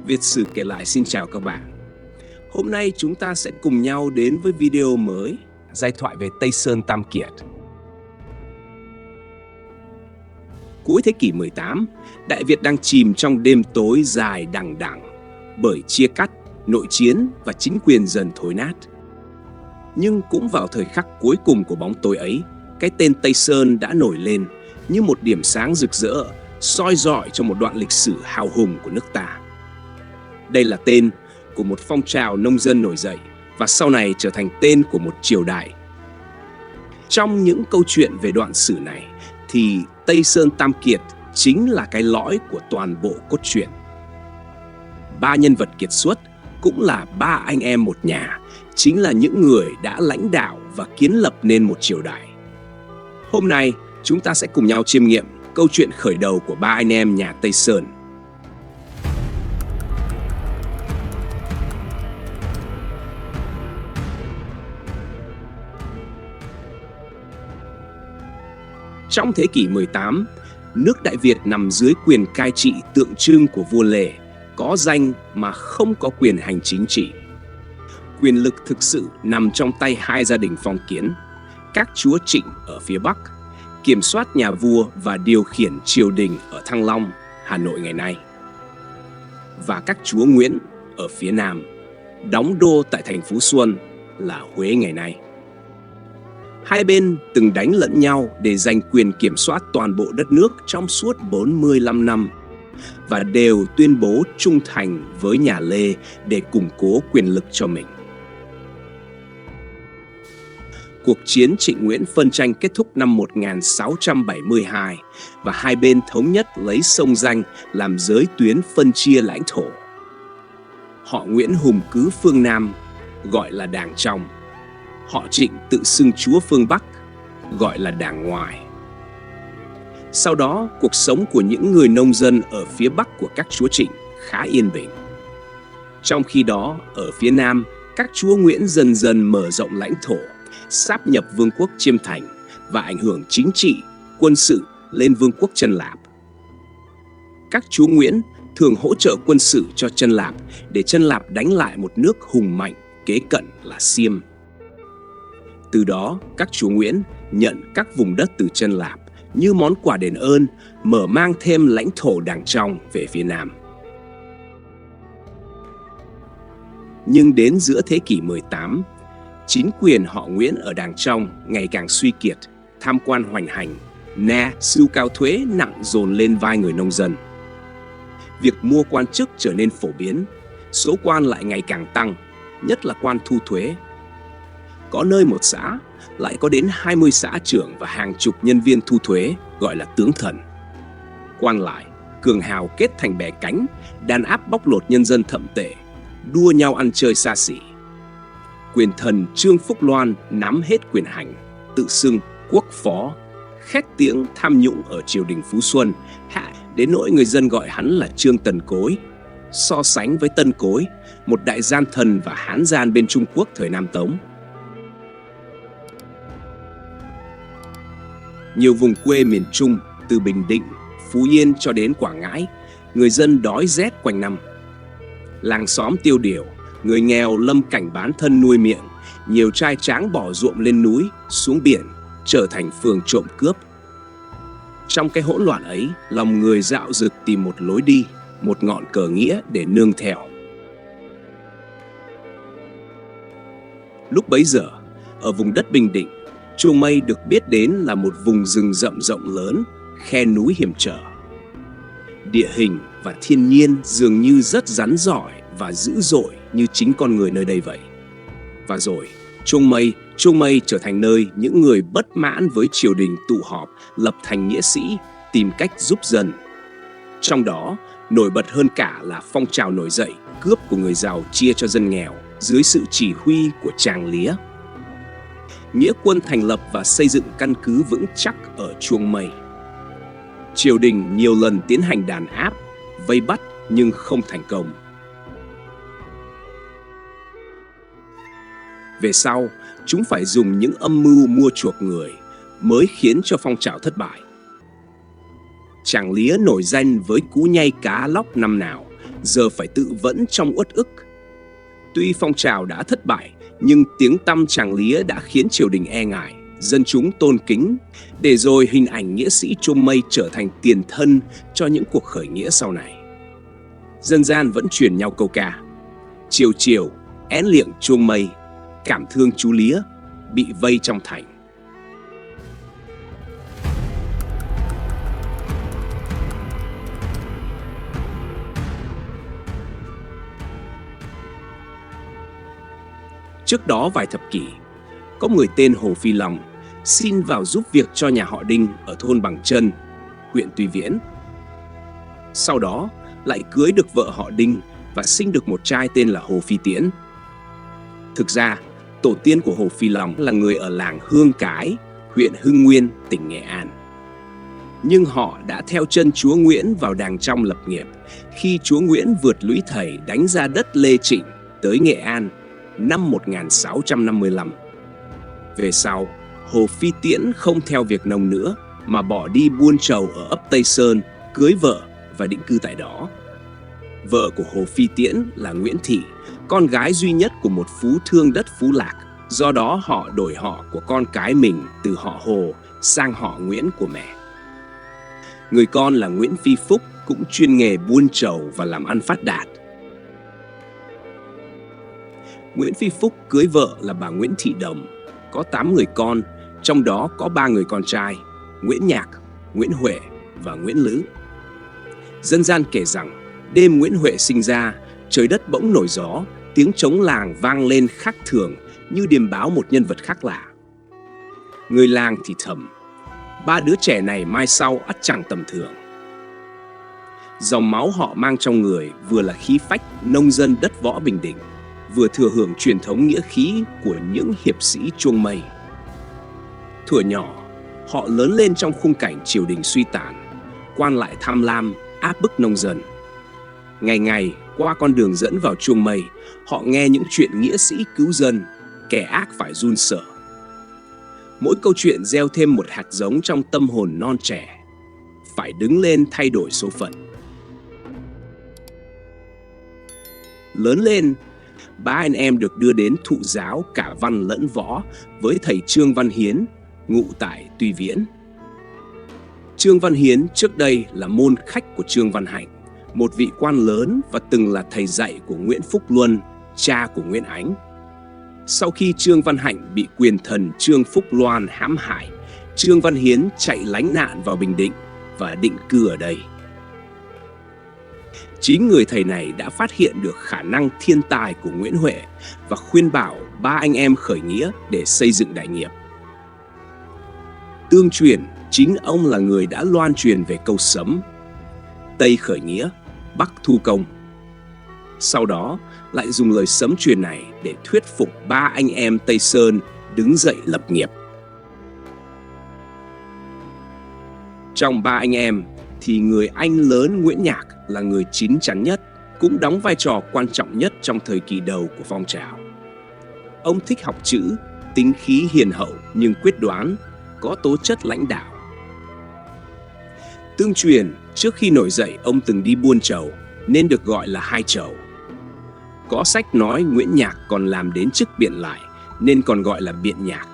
Việt Sử kể lại xin chào các bạn. Hôm nay chúng ta sẽ cùng nhau đến với video mới, giai thoại về Tây Sơn Tam Kiệt. Cuối thế kỷ 18, Đại Việt đang chìm trong đêm tối dài đằng đẵng bởi chia cắt, nội chiến và chính quyền dần thối nát. Nhưng cũng vào thời khắc cuối cùng của bóng tối ấy, cái tên Tây Sơn đã nổi lên như một điểm sáng rực rỡ, soi rọi cho một đoạn lịch sử hào hùng của nước ta. Đây là tên của một phong trào nông dân nổi dậy và sau này trở thành tên của một triều đại. Trong những câu chuyện về đoạn sử này thì Tây Sơn Tam Kiệt chính là cái lõi của toàn bộ cốt truyện. Ba nhân vật kiệt xuất cũng là ba anh em một nhà, chính là những người đã lãnh đạo và kiến lập nên một triều đại. Hôm nay chúng ta sẽ cùng nhau chiêm nghiệm câu chuyện khởi đầu của ba anh em nhà Tây Sơn. Trong thế kỷ 18, nước Đại Việt nằm dưới quyền cai trị tượng trưng của vua Lê, có danh mà không có quyền hành chính trị. Quyền lực thực sự nằm trong tay hai gia đình phong kiến, các chúa Trịnh ở phía Bắc, kiểm soát nhà vua và điều khiển triều đình ở Thăng Long, Hà Nội ngày nay, và các chúa Nguyễn ở phía Nam, đóng đô tại thành Phú Xuân là Huế ngày nay. Hai bên từng đánh lẫn nhau để giành quyền kiểm soát toàn bộ đất nước trong suốt 45 năm và đều tuyên bố trung thành với nhà Lê để củng cố quyền lực cho mình. Cuộc chiến Trịnh Nguyễn phân tranh kết thúc năm 1672 và hai bên thống nhất lấy sông Danh làm giới tuyến phân chia lãnh thổ. Họ Nguyễn hùng cứ phương Nam, gọi là Đàng Trong. Họ Trịnh tự xưng chúa phương Bắc, gọi là Đàng Ngoài. Sau đó, cuộc sống của những người nông dân ở phía Bắc của các chúa Trịnh khá yên bình. Trong khi đó, ở phía Nam, các chúa Nguyễn dần dần mở rộng lãnh thổ, sáp nhập vương quốc Chiêm Thành và ảnh hưởng chính trị, quân sự lên vương quốc Chân Lạp. Các chúa Nguyễn thường hỗ trợ quân sự cho Chân Lạp để Chân Lạp đánh lại một nước hùng mạnh kế cận là Xiêm. Từ đó, các chúa Nguyễn nhận các vùng đất từ Chân Lạp như món quà đền ơn, mở mang thêm lãnh thổ Đàng Trong về phía Nam. Nhưng đến giữa thế kỷ 18, chính quyền họ Nguyễn ở Đàng Trong ngày càng suy kiệt, tham quan hoành hành, sưu cao thuế nặng dồn lên vai người nông dân. Việc mua quan chức trở nên phổ biến, số quan lại ngày càng tăng, nhất là quan thu thuế. Có nơi một xã lại có đến 20 xã trưởng và hàng chục nhân viên thu thuế, gọi là tướng thần. Quan lại, cường hào kết thành bè cánh, đàn áp bóc lột nhân dân thậm tệ, đua nhau ăn chơi xa xỉ. Quyền thần Trương Phúc Loan nắm hết quyền hành, tự xưng quốc phó, khét tiếng tham nhũng ở triều đình Phú Xuân, đến nỗi người dân gọi hắn là Trương Tần Cối, so sánh với Tân Cối, một đại gian thần và hán gian bên Trung Quốc thời Nam Tống. Nhiều vùng quê miền Trung, từ Bình Định, Phú Yên cho đến Quảng Ngãi, người dân đói rét quanh năm. Làng xóm tiêu điều, người nghèo lâm cảnh bán thân nuôi miệng, nhiều trai tráng bỏ ruộng lên núi, xuống biển, trở thành phường trộm cướp. Trong cái hỗn loạn ấy, lòng người dạo dực tìm một lối đi, một ngọn cờ nghĩa để nương theo. Lúc bấy giờ, ở vùng đất Bình Định, Chuông Mây được biết đến là một vùng rừng rậm rộng lớn, khe núi hiểm trở. Địa hình và thiên nhiên dường như rất rắn rỏi và dữ dội như chính con người nơi đây vậy. Và rồi, Chuông Mây trở thành nơi những người bất mãn với triều đình tụ họp, lập thành nghĩa sĩ, tìm cách giúp dân. Trong đó, nổi bật hơn cả là phong trào nổi dậy, cướp của người giàu chia cho dân nghèo dưới sự chỉ huy của Tràng Lía. Nghĩa quân thành lập và xây dựng căn cứ vững chắc ở Chuông Mây. Triều đình nhiều lần tiến hành đàn áp, vây bắt nhưng không thành công. Về sau, chúng phải dùng những âm mưu mua chuộc người mới khiến cho phong trào thất bại. Tràng Lía nổi danh với cú nhây cá lóc năm nào, giờ phải tự vẫn trong uất ức. Tuy phong trào đã thất bại, nhưng tiếng tăm Tràng Lía đã khiến triều đình e ngại, dân chúng tôn kính, để rồi hình ảnh nghĩa sĩ Chuông Mây trở thành tiền thân cho những cuộc khởi nghĩa sau này. Dân gian vẫn truyền nhau câu ca: chiều chiều, én liệng Chuông Mây, cảm thương chú Lía, bị vây trong thành. Trước đó vài thập kỷ, có người tên Hồ Phi Long xin vào giúp việc cho nhà họ Đinh ở thôn Bằng Chân, huyện Tuy Viễn. Sau đó lại cưới được vợ họ Đinh và sinh được một trai tên là Hồ Phi Tiễn. Thực ra, tổ tiên của Hồ Phi Long là người ở làng Hương Cái, huyện Hưng Nguyên, tỉnh Nghệ An. Nhưng họ đã theo chân chúa Nguyễn vào Đàng Trong lập nghiệp khi chúa Nguyễn vượt lũy thầy đánh ra đất Lê Trịnh tới Nghệ An năm 1655. Về sau, Hồ Phi Tiễn không theo việc nông nữa mà bỏ đi buôn trầu ở ấp Tây Sơn, cưới vợ và định cư tại đó. Vợ của Hồ Phi Tiễn là Nguyễn Thị, con gái duy nhất của một phú thương đất Phú Lạc. Do đó họ đổi họ của con cái mình từ họ Hồ sang họ Nguyễn của mẹ. Người con là Nguyễn Phi Phúc cũng chuyên nghề buôn trầu và làm ăn phát đạt. Nguyễn Phi Phúc cưới vợ là bà Nguyễn Thị Đồng, có 8 người con, trong đó có 3 người con trai: Nguyễn Nhạc, Nguyễn Huệ và Nguyễn Lữ. Dân gian kể rằng đêm Nguyễn Huệ sinh ra, trời đất bỗng nổi gió, tiếng trống làng vang lên khác thường như điềm báo một nhân vật khác lạ. Người làng thì thầm: 3 đứa trẻ này mai sau ắt chẳng tầm thường. Dòng máu họ mang trong người vừa là khí phách nông dân đất võ Bình Định, vừa thừa hưởng truyền thống nghĩa khí của những hiệp sĩ Chuông Mây. Thuở nhỏ, họ lớn lên trong khung cảnh triều đình suy tàn, quan lại tham lam, áp bức nông dân. Ngày ngày, qua con đường dẫn vào Chuông Mây, họ nghe những chuyện nghĩa sĩ cứu dân, kẻ ác phải run sợ. Mỗi câu chuyện gieo thêm một hạt giống trong tâm hồn non trẻ, phải đứng lên thay đổi số phận. Lớn lên, 3 anh em được đưa đến thụ giáo cả văn lẫn võ với thầy Trương Văn Hiến, ngụ tại Tuy Viễn. Trương Văn Hiến trước đây là môn khách của Trương Văn Hạnh, một vị quan lớn và từng là thầy dạy của Nguyễn Phúc Luân, cha của Nguyễn Ánh. Sau khi Trương Văn Hạnh bị quyền thần Trương Phúc Loan hãm hại, Trương Văn Hiến chạy lánh nạn vào Bình Định và định cư ở đây. Chính người thầy này đã phát hiện được khả năng thiên tài của Nguyễn Huệ và khuyên bảo 3 anh em khởi nghĩa để xây dựng đại nghiệp. Tương truyền, chính ông là người đã loan truyền về câu sấm: Tây khởi nghĩa, Bắc thu công. Sau đó lại dùng lời sấm truyền này để thuyết phục 3 anh em Tây Sơn đứng dậy lập nghiệp. Trong 3 anh em thì người anh lớn Nguyễn Nhạc là người chín chắn nhất, cũng đóng vai trò quan trọng nhất trong thời kỳ đầu của phong trào. Ông thích học chữ, tính khí hiền hậu nhưng quyết đoán, có tố chất lãnh đạo. Tương truyền, trước khi nổi dậy ông từng đi buôn trầu nên được gọi là Hai Trầu. Có sách nói Nguyễn Nhạc còn làm đến chức biện lại nên còn gọi là Biện Nhạc.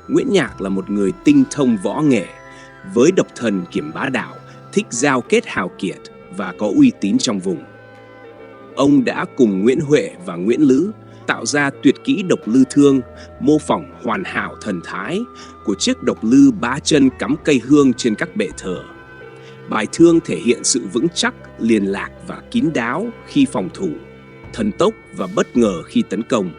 Nguyễn Nhạc là một người tinh thông võ nghệ, với độc thần kiểm bá đạo, thích giao kết hào kiệt và có uy tín trong vùng. Ông đã cùng Nguyễn Huệ và Nguyễn Lữ tạo ra tuyệt kỹ độc lư thương, mô phỏng hoàn hảo thần thái của chiếc độc lư 3 chân cắm cây hương trên các bệ thờ. Bài thương thể hiện sự vững chắc, liền lạc và kín đáo khi phòng thủ, thần tốc và bất ngờ khi tấn công.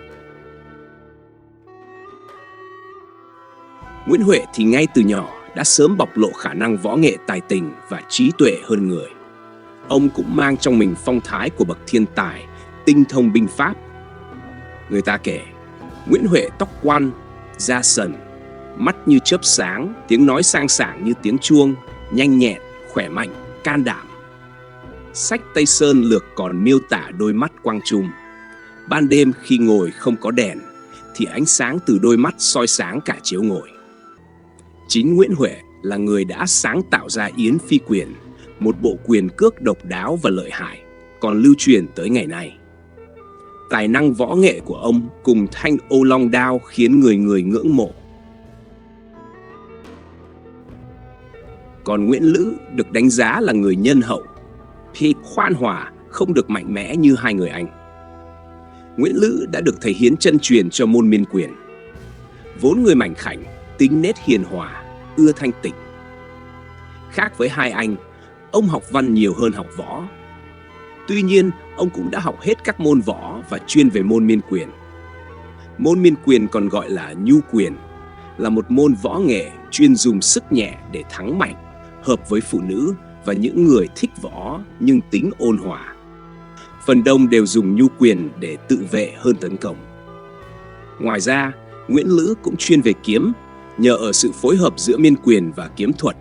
Nguyễn Huệ thì ngay từ nhỏ đã sớm bộc lộ khả năng võ nghệ tài tình và trí tuệ hơn người. Ông cũng mang trong mình phong thái của bậc thiên tài, tinh thông binh pháp. Người ta kể, Nguyễn Huệ tóc quăn, da sần, mắt như chớp sáng, tiếng nói sang sảng như tiếng chuông, nhanh nhẹn, khỏe mạnh, can đảm. Sách Tây Sơn Lược còn miêu tả đôi mắt quang trùm. Ban đêm khi ngồi không có đèn, thì ánh sáng từ đôi mắt soi sáng cả chiếu ngồi. Chính Nguyễn Huệ là người đã sáng tạo ra Yến Phi Quyền, một bộ quyền cước độc đáo và lợi hại, còn lưu truyền tới ngày nay. Tài năng võ nghệ của ông cùng thanh ô long đao khiến người người ngưỡng mộ. Còn Nguyễn Lữ được đánh giá là người nhân hậu, thì khoan hòa, không được mạnh mẽ như hai người anh. Nguyễn Lữ đã được thầy Hiến chân truyền cho môn miên quyền. Vốn người mảnh khảnh, tính nết hiền hòa, ưa thanh tịnh. Khác với hai anh, ông học văn nhiều hơn học võ. Tuy nhiên, ông cũng đã học hết các môn võ và chuyên về môn miên quyền. Môn miên quyền còn gọi là nhu quyền, là một môn võ nghệ chuyên dùng sức nhẹ để thắng mạnh, hợp với phụ nữ và những người thích võ nhưng tính ôn hòa. Phần đông đều dùng nhu quyền để tự vệ hơn tấn công. Ngoài ra, Nguyễn Lữ cũng chuyên về kiếm. Nhờ ở sự phối hợp giữa miên quyền và kiếm thuật,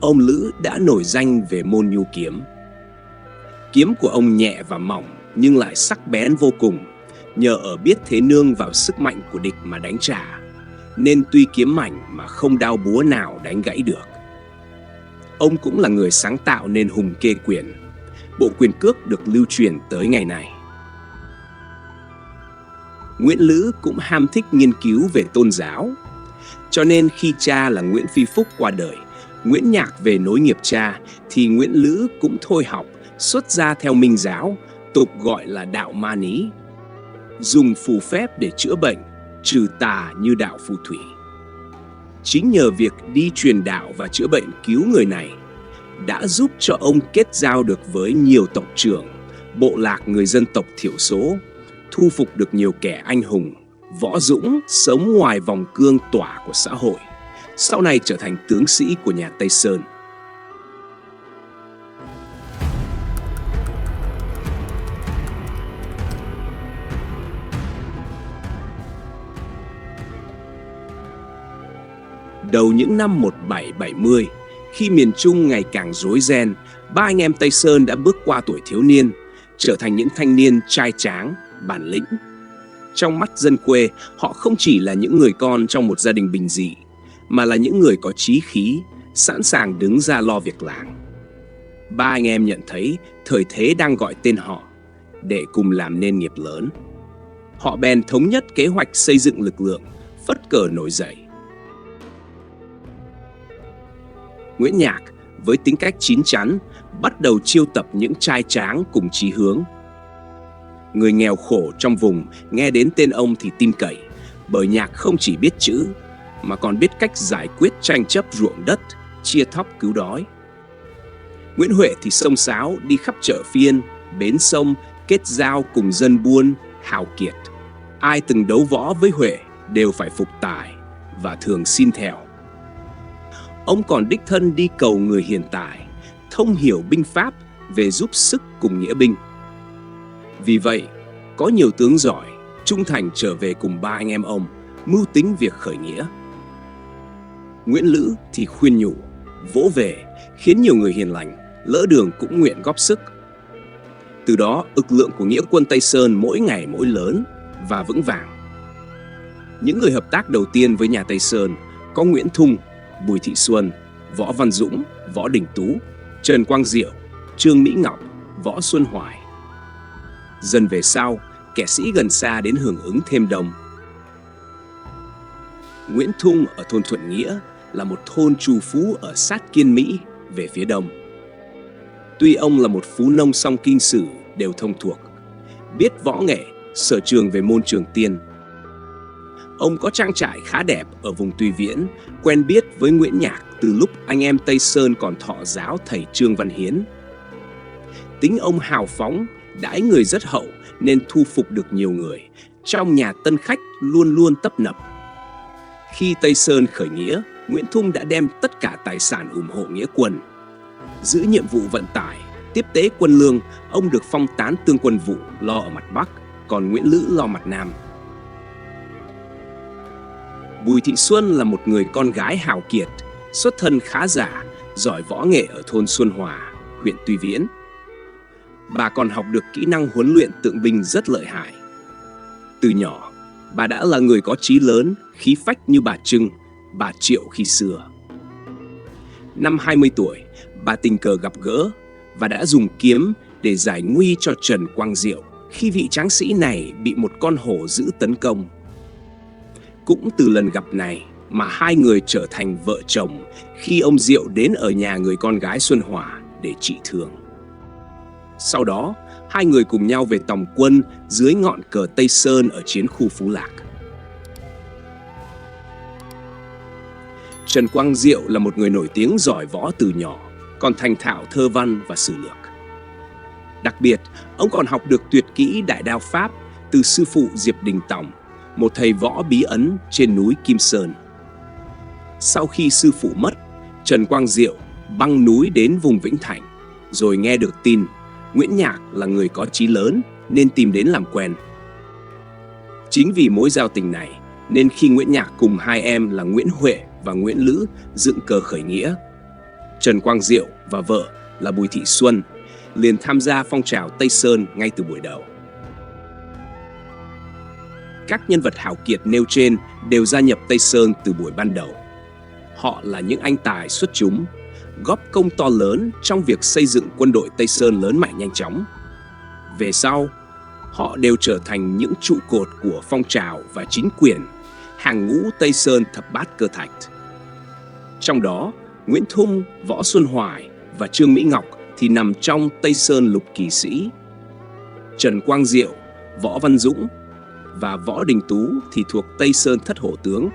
ông Lữ đã nổi danh về môn nhu kiếm. Kiếm của ông nhẹ và mỏng nhưng lại sắc bén vô cùng, nhờ ở biết thế nương vào sức mạnh của địch mà đánh trả, nên tuy kiếm mảnh mà không đao búa nào đánh gãy được. Ông cũng là người sáng tạo nên Hùng Kê Quyền, bộ quyền cước được lưu truyền tới ngày nay. Nguyễn Lữ cũng ham thích nghiên cứu về tôn giáo, cho nên khi cha là Nguyễn Phi Phúc qua đời, Nguyễn Nhạc về nối nghiệp cha, thì Nguyễn Lữ cũng thôi học, xuất gia theo Minh giáo, tục gọi là đạo Ma Ní, dùng phù phép để chữa bệnh, trừ tà như đạo phù thủy. Chính nhờ việc đi truyền đạo và chữa bệnh cứu người này đã giúp cho ông kết giao được với nhiều tộc trưởng, bộ lạc người dân tộc thiểu số, thu phục được nhiều kẻ anh hùng, võ dũng sống ngoài vòng cương tỏa của xã hội, sau này trở thành tướng sĩ của nhà Tây Sơn. Đầu những năm 1770, khi miền Trung ngày càng rối ren, ba anh em Tây Sơn đã bước qua tuổi thiếu niên, trở thành những thanh niên trai tráng, bản lĩnh. Trong mắt dân quê, họ không chỉ là những người con trong một gia đình bình dị, mà là những người có chí khí, sẵn sàng đứng ra lo việc làng. Ba anh em nhận thấy thời thế đang gọi tên họ để cùng làm nên nghiệp lớn. Họ bèn thống nhất kế hoạch xây dựng lực lượng, phất cờ nổi dậy. Nguyễn Nhạc với tính cách chín chắn bắt đầu chiêu tập những trai tráng cùng chí hướng. Người nghèo khổ trong vùng nghe đến tên ông thì tin cậy, bởi Nhạc không chỉ biết chữ mà còn biết cách giải quyết tranh chấp ruộng đất, chia thóc cứu đói. Nguyễn Huệ thì xông xáo đi khắp chợ phiên, bến sông, kết giao cùng dân buôn, hào kiệt. Ai từng đấu võ với Huệ đều phải phục tài và thường xin theo. Ông còn đích thân đi cầu người hiền tài, thông hiểu binh pháp về giúp sức cùng nghĩa binh. Vì vậy, có nhiều tướng giỏi, trung thành trở về cùng ba anh em ông, mưu tính việc khởi nghĩa. Nguyễn Lữ thì khuyên nhủ, vỗ về, khiến nhiều người hiền lành, lỡ đường cũng nguyện góp sức. Từ đó, lực lượng của nghĩa quân Tây Sơn mỗi ngày mỗi lớn và vững vàng. Những người hợp tác đầu tiên với nhà Tây Sơn có Nguyễn Thung, Bùi Thị Xuân, Võ Văn Dũng, Võ Đình Tú, Trần Quang Diệu, Trương Mỹ Ngọc, Võ Xuân Hoài. Dần về sau, kẻ sĩ gần xa đến hưởng ứng thêm đông. Nguyễn Thung ở thôn Thuận Nghĩa là một thôn trù phú ở sát Kiên Mỹ về phía đông. Tuy ông là một phú nông song kinh sử đều thông thuộc, biết võ nghệ, sở trường về môn trường tiên. Ông có trang trại khá đẹp ở vùng Tuy Viễn, quen biết với Nguyễn Nhạc từ lúc anh em Tây Sơn còn thọ giáo thầy Trương Văn Hiến. Tính ông hào phóng, đãi người rất hậu nên thu phục được nhiều người. Trong nhà tân khách luôn luôn tấp nập. Khi Tây Sơn khởi nghĩa, Nguyễn Thung đã đem tất cả tài sản ủng hộ nghĩa quân. Giữ nhiệm vụ vận tải, tiếp tế quân lương, ông được phong tán tương quân vụ lo ở mặt Bắc, còn Nguyễn Lữ lo mặt Nam. Bùi Thị Xuân là một người con gái hào kiệt, xuất thân khá giả, giỏi võ nghệ ở thôn Xuân Hòa, huyện Tuy Viễn. Bà còn học được kỹ năng huấn luyện tượng binh rất lợi hại. Từ nhỏ, bà đã là người có chí lớn, khí phách như bà Trưng, bà Triệu khi xưa. Năm 20 tuổi, bà tình cờ gặp gỡ và đã dùng kiếm để giải nguy cho Trần Quang Diệu khi vị tráng sĩ này bị một con hổ dữ tấn công. Cũng từ lần gặp này mà hai người trở thành vợ chồng khi ông Diệu đến ở nhà người con gái Xuân Hòa để trị thương. Sau đó, hai người cùng nhau về tòng quân dưới ngọn cờ Tây Sơn ở chiến khu Phú Lạc. Trần Quang Diệu là một người nổi tiếng giỏi võ từ nhỏ, còn thành thạo thơ văn và sử lược. Đặc biệt, ông còn học được tuyệt kỹ đại đao Pháp từ sư phụ Diệp Đình Tòng, một thầy võ bí ẩn trên núi Kim Sơn. Sau khi sư phụ mất, Trần Quang Diệu băng núi đến vùng Vĩnh Thành, rồi nghe được tin Nguyễn Nhạc là người có chí lớn nên tìm đến làm quen. Chính vì mối giao tình này nên khi Nguyễn Nhạc cùng hai em là Nguyễn Huệ và Nguyễn Lữ dựng cờ khởi nghĩa, Trần Quang Diệu và vợ là Bùi Thị Xuân liền tham gia phong trào Tây Sơn ngay từ buổi đầu. Các nhân vật hào kiệt nêu trên đều gia nhập Tây Sơn từ buổi ban đầu. Họ là những anh tài xuất chúng, góp công to lớn trong việc xây dựng quân đội Tây Sơn lớn mạnh nhanh chóng. Về sau, họ đều trở thành những trụ cột của phong trào và chính quyền, hàng ngũ Tây Sơn thập bát cơ thạch. Trong đó, Nguyễn Thung, Võ Xuân Hoài và Trương Mỹ Ngọc thì nằm trong Tây Sơn lục kỳ sĩ. Trần Quang Diệu, Võ Văn Dũng và Võ Đình Tú thì thuộc Tây Sơn thất hổ tướng,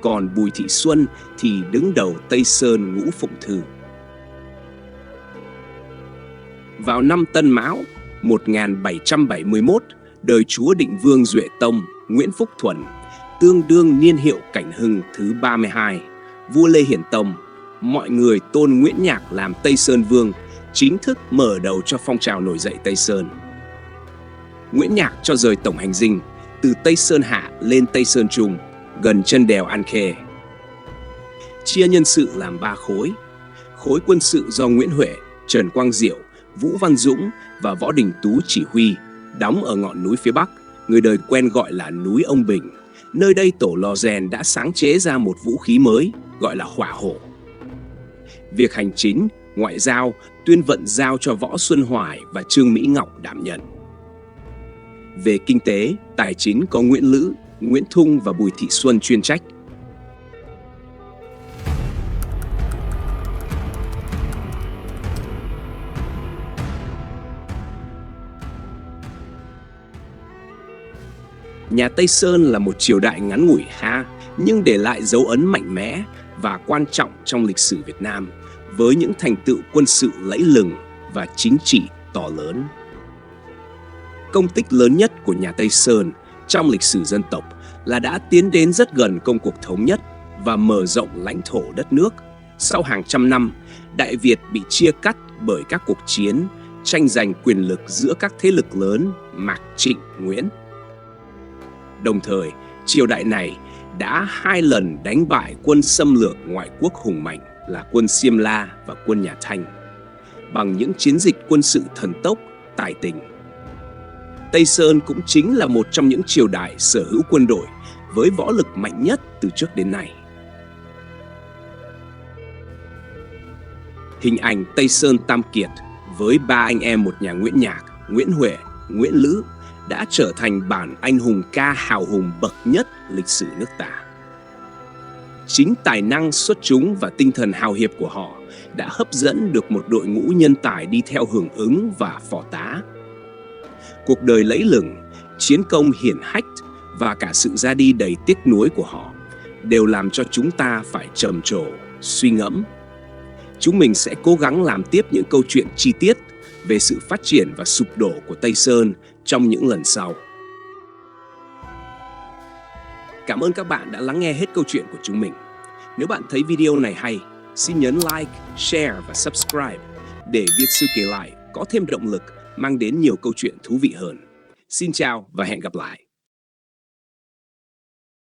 còn Bùi Thị Xuân thì đứng đầu Tây Sơn ngũ phụng thư. Vào năm Tân Mão 1771, đời chúa Định Vương Duệ Tông Nguyễn Phúc Thuần, tương đương niên hiệu Cảnh Hưng thứ 32, vua Lê Hiển Tông, mọi người tôn Nguyễn Nhạc làm Tây Sơn Vương, chính thức mở đầu cho phong trào nổi dậy Tây Sơn. Nguyễn Nhạc cho rời tổng hành dinh từ Tây Sơn Hạ lên Tây Sơn Trung, gần chân đèo An Khê. Chia nhân sự làm 3 khối. Khối quân sự do Nguyễn Huệ, Trần Quang Diệu, Vũ Văn Dũng và Võ Đình Tú chỉ huy, đóng ở ngọn núi phía Bắc, người đời quen gọi là núi Ông Bình. Nơi đây tổ lò rèn đã sáng chế ra một vũ khí mới gọi là hỏa hổ. Việc hành chính, ngoại giao, tuyên vận giao cho Võ Xuân Hoài và Trương Mỹ Ngọc đảm nhận. Về kinh tế, tài chính có Nguyễn Lữ, Nguyễn Thung và Bùi Thị Xuân chuyên trách. Nhà Tây Sơn là một triều đại ngắn ngủi nhưng để lại dấu ấn mạnh mẽ và quan trọng trong lịch sử Việt Nam với những thành tựu quân sự lẫy lừng và chính trị to lớn. Công tích lớn nhất của nhà Tây Sơn trong lịch sử dân tộc là đã tiến đến rất gần công cuộc thống nhất và mở rộng lãnh thổ đất nước. Sau hàng trăm năm, Đại Việt bị chia cắt bởi các cuộc chiến, tranh giành quyền lực giữa các thế lực lớn Mạc, Trịnh, Nguyễn. Đồng thời, triều đại này đã 2 lần đánh bại quân xâm lược ngoại quốc hùng mạnh là quân Xiêm La và quân nhà Thanh bằng những chiến dịch quân sự thần tốc, tài tình. Tây Sơn cũng chính là một trong những triều đại sở hữu quân đội với võ lực mạnh nhất từ trước đến nay. Hình ảnh Tây Sơn Tam Kiệt với 3 anh em một nhà Nguyễn Nhạc, Nguyễn Huệ, Nguyễn Lữ đã trở thành bản anh hùng ca hào hùng bậc nhất lịch sử nước ta. Chính tài năng xuất chúng và tinh thần hào hiệp của họ đã hấp dẫn được một đội ngũ nhân tài đi theo hưởng ứng và phò tá. Cuộc đời lẫy lừng, chiến công hiển hách và cả sự ra đi đầy tiếc nuối của họ đều làm cho chúng ta phải trầm trồ, suy ngẫm. Chúng mình sẽ cố gắng làm tiếp những câu chuyện chi tiết về sự phát triển và sụp đổ của Tây Sơn trong những lần sau. Cảm ơn các bạn đã lắng nghe hết câu chuyện của chúng mình. Nếu bạn thấy video này hay, xin nhấn like, share và subscribe để Việt Sư Kể Lại có thêm động lực mang đến nhiều câu chuyện thú vị hơn. Xin chào và hẹn gặp lại!